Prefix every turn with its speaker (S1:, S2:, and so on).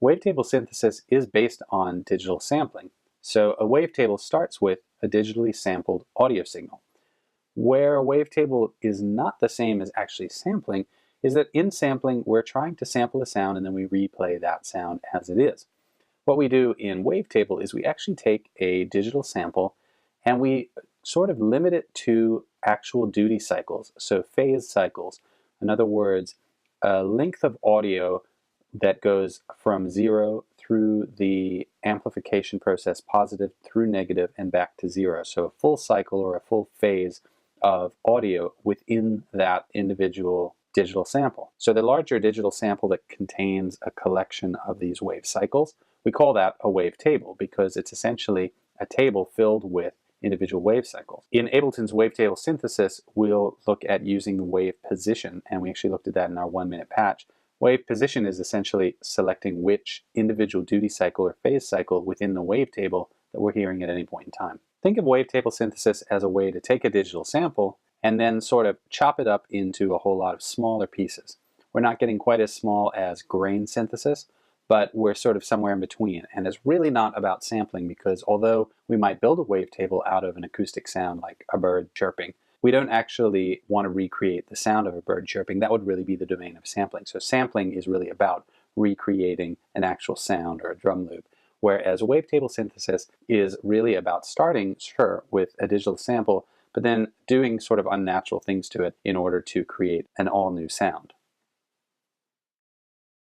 S1: Wavetable synthesis is based on digital sampling. So a wavetable starts with a digitally sampled audio signal. Where a wavetable is not the same as actually sampling is that in sampling, we're trying to sample a sound and then we replay that sound as it is. What we do in Wavetable is we actually take a digital sample and we sort of limit it to actual duty cycles, so phase cycles. In other words, a length of audio that goes from 0 through the amplification process, positive through negative, and back to 0. So a full cycle or a full phase of audio within that individual digital sample. So the larger digital sample that contains a collection of these wave cycles, we call that a wavetable because it's essentially a table filled with individual wave cycles. In Ableton's wavetable synthesis, we'll look at using the wave position, and we actually looked at that in our 1-minute patch. Wave position is essentially selecting which individual duty cycle or phase cycle within the wavetable that we're hearing at any point in time. Think of wavetable synthesis as a way to take a digital sample and then sort of chop it up into a whole lot of smaller pieces. We're not getting quite as small as grain synthesis, but we're sort of somewhere in between. And it's really not about sampling because although we might build a wavetable out of an acoustic sound like a bird chirping, we don't actually want to recreate the sound of a bird chirping. That would really be the domain of sampling. So sampling is really about recreating an actual sound or a drum loop, whereas wavetable synthesis is really about starting, sure, with a digital sample, but then doing sort of unnatural things to it in order to create an all-new sound.